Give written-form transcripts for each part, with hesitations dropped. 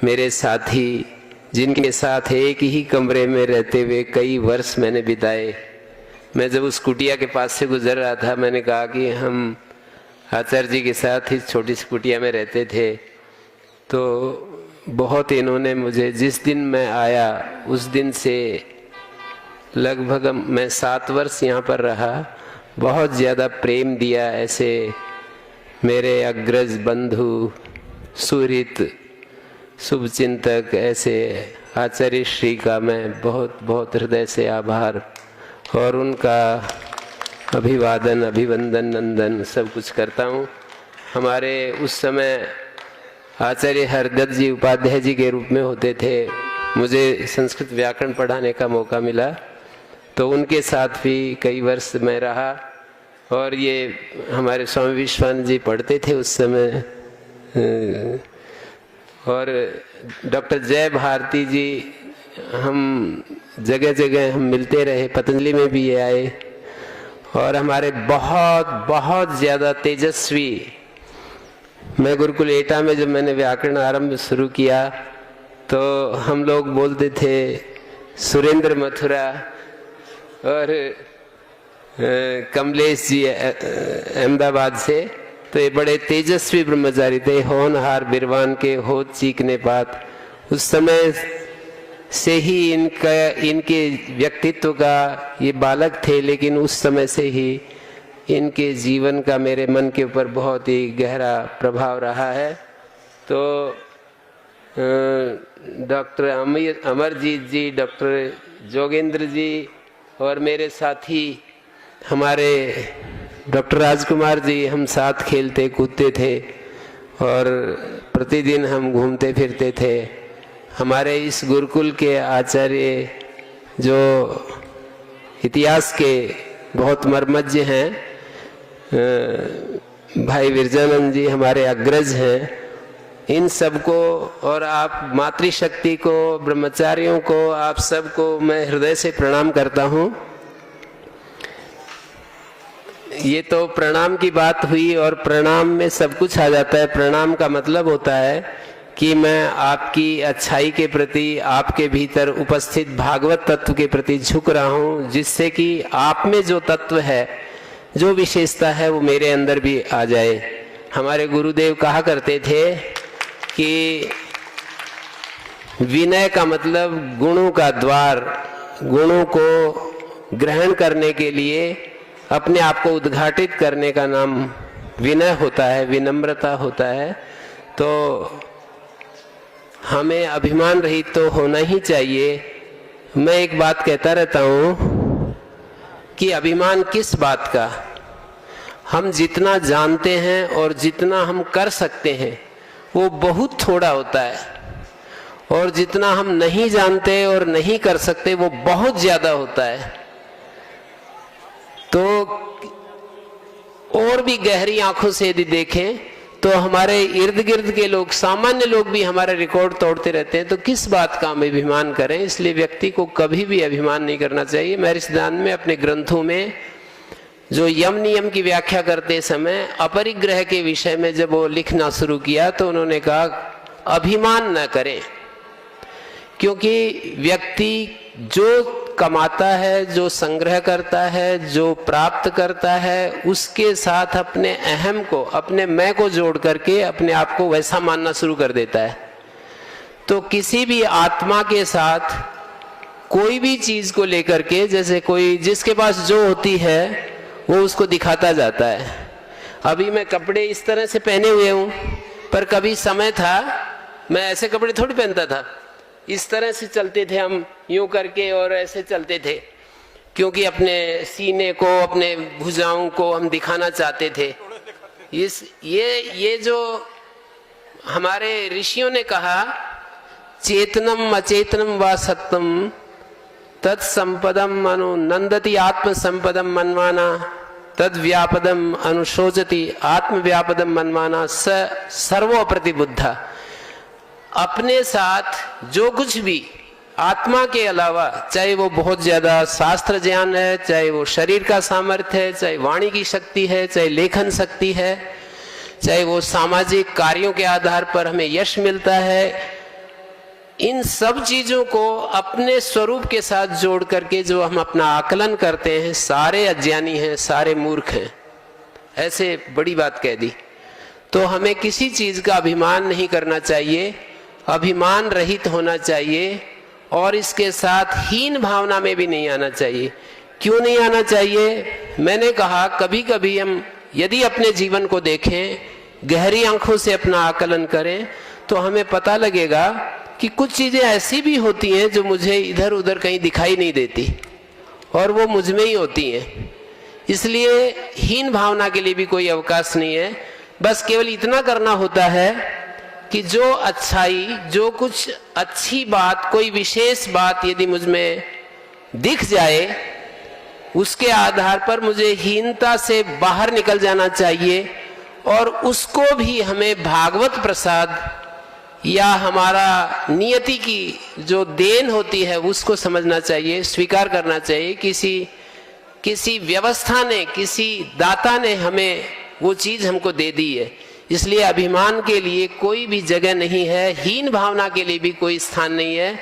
मेरे साथी, जिनके साथ एक ही कमरे में रहते हुए कई वर्ष मैंने बिताए। मैं जब उस कुटिया के पास से गुजर रहा था, मैंने कहा कि हम आचार्य जी के साथ इस छोटी सी कुटिया में रहते थे। तो बहुत इन्होंने मुझे, जिस दिन मैं आया उस दिन से लगभग मैं 7 वर्ष यहाँ पर रहा, बहुत ज़्यादा प्रेम दिया। ऐसे मेरे अग्रज बंधु, सुहृद, शुभचिंतक, ऐसे आचार्य श्री का मैं बहुत बहुत हृदय से आभार और उनका अभिवादन, अभिवंदन, नंदन सब कुछ करता हूँ। हमारे उस समय आचार्य हरदत्त जी उपाध्याय जी के रूप में होते थे। मुझे संस्कृत व्याकरण पढ़ाने का मौका मिला, तो उनके साथ भी कई वर्ष मैं रहा। और ये हमारे स्वामी विश्वानंद जी पढ़ते थे उस समय, और डॉक्टर जय भारती जी, हम जगह जगह हम मिलते रहे। पतंजलि में भी ये आए। और हमारे बहुत बहुत ज़्यादा तेजस्वी, मैं गुरुकुल एटा में जब मैंने व्याकरण आरंभ शुरू किया तो हम लोग बोलते थे सुरेंद्र मथुरा, और कमलेश जी अहमदाबाद से, तो ये बड़े तेजस्वी ब्रह्मचारी थे। होनहार बिरवान के होत चीकने पात। उस समय से ही इनके व्यक्तित्व का, ये बालक थे लेकिन उस समय से ही इनके जीवन का मेरे मन के ऊपर बहुत ही गहरा प्रभाव रहा है। तो डॉक्टर अमरजीत जी, डॉक्टर जोगेंद्र जी और मेरे साथी हमारे डॉक्टर राजकुमार जी, हम साथ खेलते कूदते थे और प्रतिदिन हम घूमते फिरते थे। हमारे इस गुरुकुल के आचार्य जो इतिहास के बहुत मर्मज्ञ हैं, भाई विरजानंद जी हमारे अग्रज हैं। इन सबको और आप मातृशक्ति को, ब्रह्मचारियों को, आप सबको मैं हृदय से प्रणाम करता हूँ। ये तो प्रणाम की बात हुई और प्रणाम में सब कुछ आ जाता है। प्रणाम का मतलब होता है कि मैं आपकी अच्छाई के प्रति, आपके भीतर उपस्थित भागवत तत्व के प्रति झुक रहा हूँ, जिससे कि आप में जो तत्व है, जो विशेषता है, वो मेरे अंदर भी आ जाए। हमारे गुरुदेव कहा करते थे कि विनय का मतलब गुणों का द्वार। गुणों को ग्रहण करने के लिए अपने आप को उद्घाटित करने का नाम विनय होता है, विनम्रता होता है। तो हमें अभिमान रहित तो होना ही चाहिए। मैं एक बात कहता रहता हूँ कि अभिमान किस बात का? हम जितना जानते हैं और जितना हम कर सकते हैं वो बहुत थोड़ा होता है, और जितना हम नहीं जानते और नहीं कर सकते वो बहुत ज्यादा होता है। तो और भी गहरी आंखों से यदि देखें तो हमारे इर्द गिर्द के लोग, सामान्य लोग भी हमारे रिकॉर्ड तोड़ते रहते हैं। तो किस बात का हम अभिमान करें? इसलिए व्यक्ति को कभी भी अभिमान नहीं करना चाहिए। महर्षि दयानंद में अपने ग्रंथों में जो यम नियम की व्याख्या करते समय अपरिग्रह के विषय में जब वो लिखना शुरू किया तो उन्होंने कहा अभिमान न करें, क्योंकि व्यक्ति जो कमाता है, जो संग्रह करता है, जो प्राप्त करता है, उसके साथ अपने अहम को, अपने मैं को जोड़ करके अपने आप को वैसा मानना शुरू कर देता है। तो किसी भी आत्मा के साथ कोई भी चीज को लेकर के, जैसे कोई जिसके पास जो होती है वो उसको दिखाता जाता है। अभी मैं कपड़े इस तरह से पहने हुए हूं, पर कभी समय था मैं ऐसे कपड़े थोड़ी पहनता था। इस तरह से चलते थे हम, यूं करके, और ऐसे चलते थे, क्योंकि अपने सीने को, अपने भुजाओं को हम दिखाना चाहते थे। ये जो हमारे ऋषियों ने कहा, चेतनम अचेतनम व सत्तम तत्संपदम अनु नंदति आत्म संपदम मनमाना तद व्यापदम अनुशोचति आत्म व्यापदम मनमाना स सर्वो प्रतिबुद्धा। अपने साथ जो कुछ भी आत्मा के अलावा, चाहे वो बहुत ज्यादा शास्त्र ज्ञान है, चाहे वो शरीर का सामर्थ्य है, चाहे वाणी की शक्ति है, चाहे लेखन शक्ति है, चाहे वो सामाजिक कार्यों के आधार पर हमें यश मिलता है, इन सब चीजों को अपने स्वरूप के साथ जोड़ करके जो हम अपना आकलन करते हैं, सारे अज्ञानी हैं, सारे मूर्ख हैं, ऐसे बड़ी बात कह दी। तो हमें किसी चीज का अभिमान नहीं करना चाहिए, अभिमान रहित होना चाहिए और इसके साथ हीन भावना में भी नहीं आना चाहिए। क्यों नहीं आना चाहिए? मैंने कहा कभी कभी हम यदि अपने जीवन को देखें, गहरी आंखों से अपना आकलन करें, तो हमें पता लगेगा कि कुछ चीजें ऐसी भी होती हैं जो मुझे इधर उधर कहीं दिखाई नहीं देती और वो मुझ में ही होती हैं। इसलिए हीन भावना के लिए भी कोई अवकाश नहीं है। बस केवल इतना करना होता है कि जो अच्छाई, जो कुछ अच्छी बात, कोई विशेष बात यदि मुझ में दिख जाए, उसके आधार पर मुझे हीनता से बाहर निकल जाना चाहिए और उसको भी हमें भागवत प्रसाद या हमारा नियति की जो देन होती है उसको समझना चाहिए, स्वीकार करना चाहिए। किसी व्यवस्था ने, किसी दाता ने हमें वो चीज हमको दे दी है। इसलिए अभिमान के लिए कोई भी जगह नहीं है, हीन भावना के लिए भी कोई स्थान नहीं है।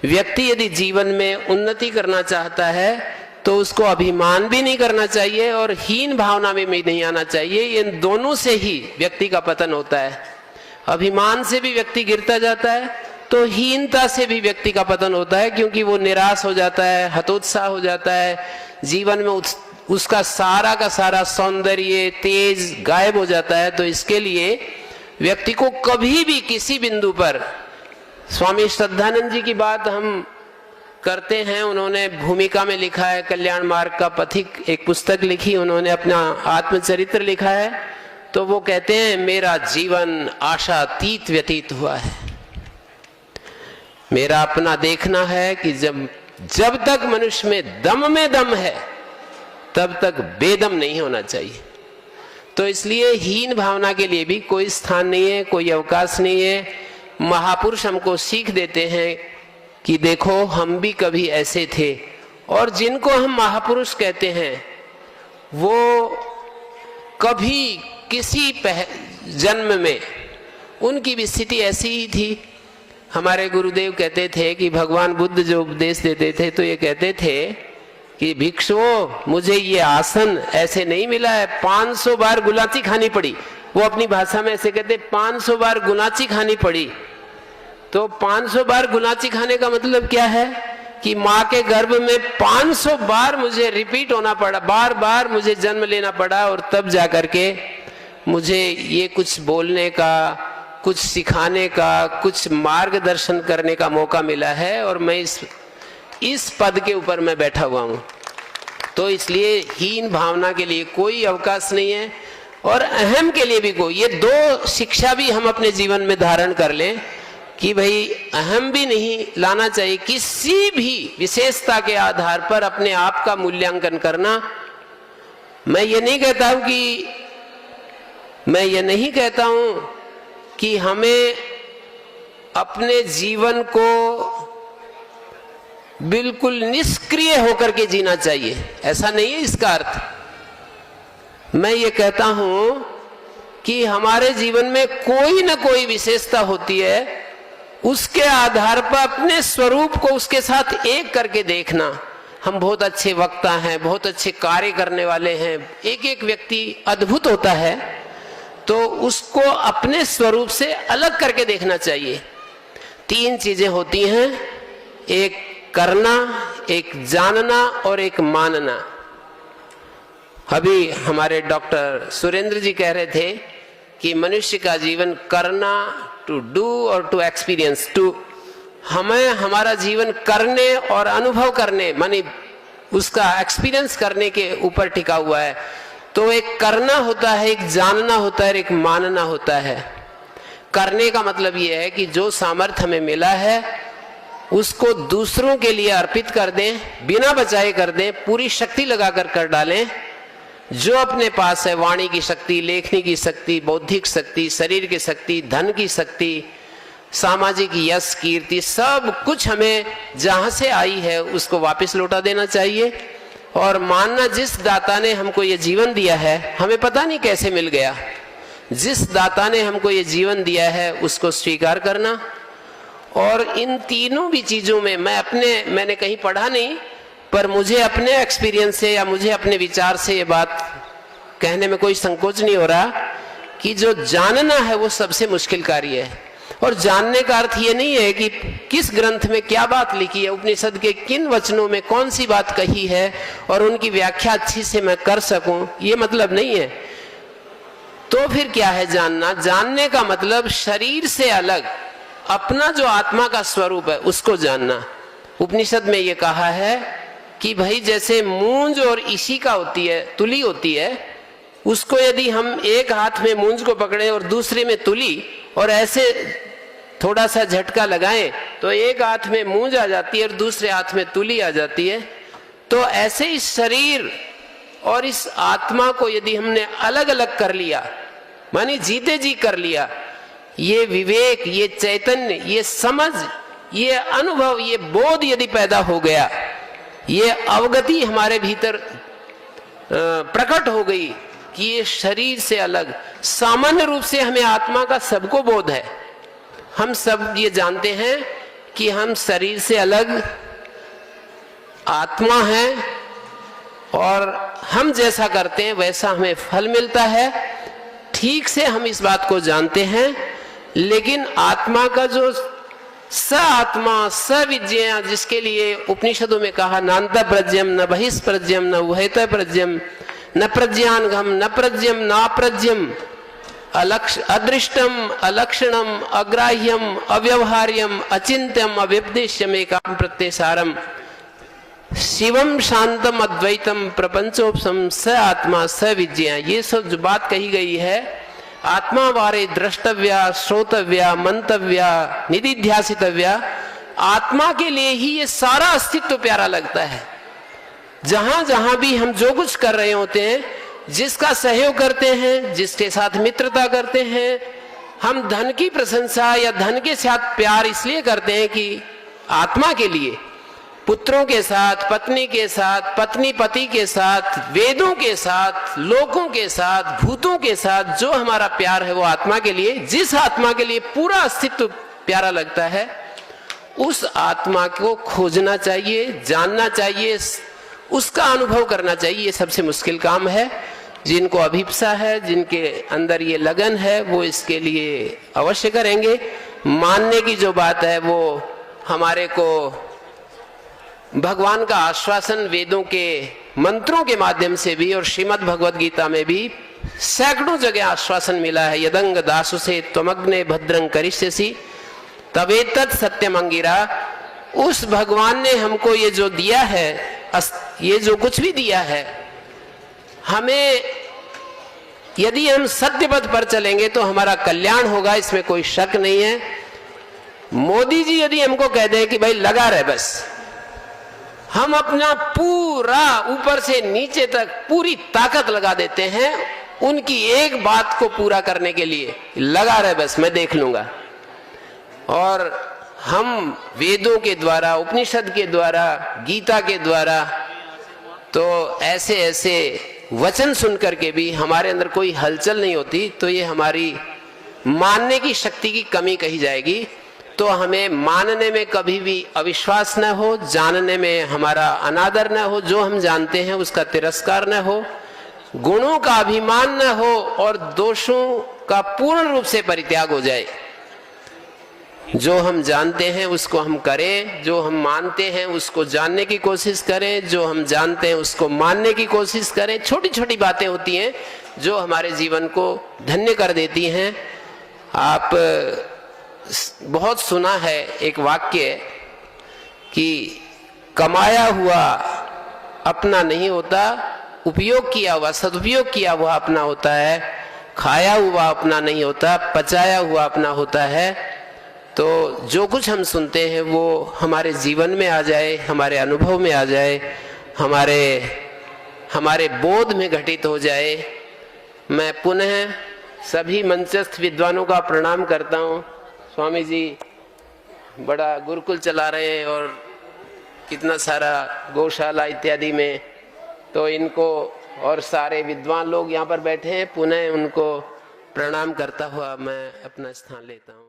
व्यक्ति यदि जीवन में उन्नति करना चाहता है तो उसको अभिमान भी नहीं करना चाहिए और हीन भावना में भी नहीं आना चाहिए। इन दोनों से ही व्यक्ति का पतन होता है। अभिमान से भी व्यक्ति गिरता जाता है तो हीनता से भी व्यक्ति का पतन होता है, क्योंकि वो निराश हो जाता है, हतोत्साह हो जाता है, जीवन में उसका सारा का सारा सौंदर्य, तेज गायब हो जाता है। तो इसके लिए व्यक्ति को कभी भी किसी बिंदु पर, स्वामी श्रद्धानंद जी की बात हम करते हैं, उन्होंने भूमिका में लिखा है, कल्याण मार्ग का पथिक एक पुस्तक लिखी, उन्होंने अपना आत्मचरित्र लिखा है। तो वो कहते हैं, मेरा जीवन आशातीत व्यतीत हुआ है। मेरा अपना देखना है कि जब तक मनुष्य में दम है तब तक बेदम नहीं होना चाहिए। तो इसलिए हीन भावना के लिए भी कोई स्थान नहीं है, कोई अवकाश नहीं है। महापुरुष हमको सीख देते हैं कि देखो हम भी कभी ऐसे थे, और जिनको हम महापुरुष कहते हैं वो कभी किसी जन्म में उनकी भी स्थिति ऐसी ही थी। हमारे गुरुदेव कहते थे कि भगवान बुद्ध जो उपदेश देते थे तो ये कहते थे कि भिक्षुओं, मुझे ये आसन ऐसे नहीं मिला है, 500 बार गुलाची खानी पड़ी। वो अपनी भाषा में ऐसे कहते, 500 बार गुलाची खानी पड़ी। तो 500 बार गुलाची खाने का मतलब क्या है कि माँ के गर्भ में 500 बार मुझे रिपीट होना पड़ा, बार बार मुझे जन्म लेना पड़ा, और तब जाकर के मुझे ये कुछ बोलने का, कुछ सिखाने का, कुछ मार्गदर्शन करने का मौका मिला है, और मैं इस पद के ऊपर मैं बैठा हुआ हूँ। तो इसलिए हीन भावना के लिए कोई अवकाश नहीं है, और अहम के लिए भी कोई। ये दो शिक्षा भी हम अपने जीवन में धारण कर लें कि भाई अहम भी नहीं लाना चाहिए। किसी भी विशेषता के आधार पर अपने आप का मूल्यांकन करना। मैं ये नहीं कहता हूं कि हमें अपने जीवन को बिल्कुल निष्क्रिय होकर के जीना चाहिए, ऐसा नहीं है इसका अर्थ। मैं ये कहता हूं कि हमारे जीवन में कोई ना कोई विशेषता होती है, उसके आधार पर अपने स्वरूप को उसके साथ एक करके देखना। हम बहुत अच्छे वक्ता हैं, बहुत अच्छे कार्य करने वाले हैं, एक एक व्यक्ति अद्भुत होता है, तो उसको अपने स्वरूप से अलग करके देखना चाहिए। 3 चीजें होती हैं, एक करना, एक जानना और एक मानना। अभी हमारे डॉक्टर सुरेंद्र जी कह रहे थे कि मनुष्य का जीवन करना, टू डू और टू एक्सपीरियंस, हमें हमारा जीवन करने और अनुभव करने, मानी उसका एक्सपीरियंस करने के ऊपर टिका हुआ है। तो एक करना होता है, एक जानना होता है, एक मानना होता है। करने का मतलब यह है कि जो सामर्थ्य हमें मिला है उसको दूसरों के लिए अर्पित कर दें, बिना बचाए कर दें, पूरी शक्ति लगाकर कर डालें। जो अपने पास है, वाणी की शक्ति, लेखनी की शक्ति, बौद्धिक शक्ति, शरीर की शक्ति, धन की शक्ति, सामाजिक यश, कीर्ति, सब कुछ हमें जहां से आई है उसको वापस लौटा देना चाहिए। और मानना, जिस दाता ने हमको ये जीवन दिया है, हमें पता नहीं कैसे मिल गया, जिस दाता ने हमको ये जीवन दिया है उसको स्वीकार करना, और इन तीनों भी चीजों में मैंने कहीं पढ़ा नहीं, पर मुझे अपने एक्सपीरियंस से या मुझे अपने विचार से ये बात कहने में कोई संकोच नहीं हो रहा कि जो जानना है वो सबसे मुश्किल कार्य है। और जानने का अर्थ ये नहीं है कि किस ग्रंथ में क्या बात लिखी है, उपनिषद के किन वचनों में कौन सी बात कही है और उनकी व्याख्या अच्छी से मैं कर सकूं, ये मतलब नहीं है। तो फिर क्या है जानना? जानने का मतलब शरीर से अलग अपना जो आत्मा का स्वरूप है उसको जानना। उपनिषद में ये कहा है कि भाई जैसे मूंज और इशिका होती है, तुली होती है, उसको यदि हम एक हाथ में मूंज को पकड़े और दूसरे में तुली और ऐसे थोड़ा सा झटका लगाएं तो एक हाथ में मूंज आ जाती है और दूसरे हाथ में तुली आ जाती है। तो ऐसे इस शरीर और इस आत्मा को यदि हमने अलग अलग कर लिया, मानी जीते जी कर लिया, ये विवेक, ये चैतन्य, ये समझ, ये अनुभव, ये बोध यदि पैदा हो गया, ये अवगति हमारे भीतर प्रकट हो गई कि ये शरीर से अलग, सामान्य रूप से हमें आत्मा का सबको बोध है। हम सब ये जानते हैं कि हम शरीर से अलग आत्मा हैं और हम जैसा करते हैं वैसा हमें फल मिलता है। ठीक से हम इस बात को जानते हैं, लेकिन आत्मा का जो स आत्मा स विज्ञा, जिसके लिए उपनिषदों में कहा नान्त प्रज्ञम न बहिष्प्रज्ञम न उभयत प्रज्ञम न प्रज्ञानघम न प्रज्ञम नाप्रज्ञम अदृष्टम अलक्षणम अग्राह्यम अव्यवहार्यम अचिंत्यम अव्यपदेश्यम एकाम प्रत्यसारम शिवम शांतम अद्वैतम प्रपंचोपम स आत्मा स विज्ञा। ये सब जो बात कही गई है, आत्मा वारे द्रष्टव्या श्रोतव्या मंतव्या निधिध्यासितव्या, आत्मा के लिए ही ये सारा अस्तित्व प्यारा लगता है। जहां जहां भी हम जो कुछ कर रहे होते हैं, जिसका सहयोग करते हैं, जिसके साथ मित्रता करते हैं, हम धन की प्रशंसा या धन के साथ प्यार इसलिए करते हैं कि आत्मा के लिए, पुत्रों के साथ, पत्नी के साथ, पत्नी पति के साथ, वेदों के साथ, लोकों के साथ, भूतों के साथ जो हमारा प्यार है वो आत्मा के लिए, जिस आत्मा के लिए पूरा अस्तित्व प्यारा लगता है, उस आत्मा को खोजना चाहिए, जानना चाहिए, उसका अनुभव करना चाहिए। ये सबसे मुश्किल काम है। जिनको अभिप्सा है, जिनके अंदर ये लगन है, वो इसके लिए अवश्य करेंगे। मानने की जो बात है वो हमारे को भगवान का आश्वासन वेदों के मंत्रों के माध्यम से भी और श्रीमद् भगवद गीता में भी सैकड़ों जगह आश्वासन मिला है। यदंग दासु से त्वमग्ने भद्रं करिष्यसि तवेतत् सत्यम अंगिरा। उस भगवान ने हमको ये जो दिया है, ये जो कुछ भी दिया है, हमें यदि हम सत्य पथ पर चलेंगे तो हमारा कल्याण होगा, इसमें कोई शक नहीं है। मोदी जी यदि हमको कह दें कि भाई लगा रहे, बस हम अपना पूरा ऊपर से नीचे तक पूरी ताकत लगा देते हैं उनकी एक बात को पूरा करने के लिए, लगा रहे बस मैं देख लूंगा। और हम वेदों के द्वारा, उपनिषद के द्वारा, गीता के द्वारा तो ऐसे ऐसे वचन सुन करके भी हमारे अंदर कोई हलचल नहीं होती, तो ये हमारी मानने की शक्ति की कमी कही जाएगी। तो हमें मानने में कभी भी अविश्वास न हो, जानने में हमारा अनादर न हो, जो हम जानते हैं उसका तिरस्कार न हो, गुणों का अभिमान न हो और दोषों का पूर्ण रूप से परित्याग हो जाए। जो हम जानते हैं उसको हम करें, जो हम मानते हैं उसको जानने की कोशिश करें, जो हम जानते हैं उसको मानने की कोशिश करें। छोटी छोटी बातें होती हैं जो हमारे जीवन को धन्य कर देती हैं। आप बहुत सुना है एक वाक्य कि कमाया हुआ अपना नहीं होता, उपयोग किया हुआ, सदुपयोग किया हुआ अपना होता है। खाया हुआ अपना नहीं होता, पचाया हुआ अपना होता है। तो जो कुछ हम सुनते हैं वो हमारे जीवन में आ जाए, हमारे अनुभव में आ जाए, हमारे बोध में घटित हो जाए। मैं पुनः सभी मंचस्थ विद्वानों का प्रणाम करता हूँ। स्वामी जी बड़ा गुरुकुल चला रहे हैं और कितना सारा गौशाला इत्यादि में, तो इनको और सारे विद्वान लोग यहाँ पर बैठे हैं, पुनः उनको प्रणाम करता हुआ मैं अपना स्थान लेता हूँ।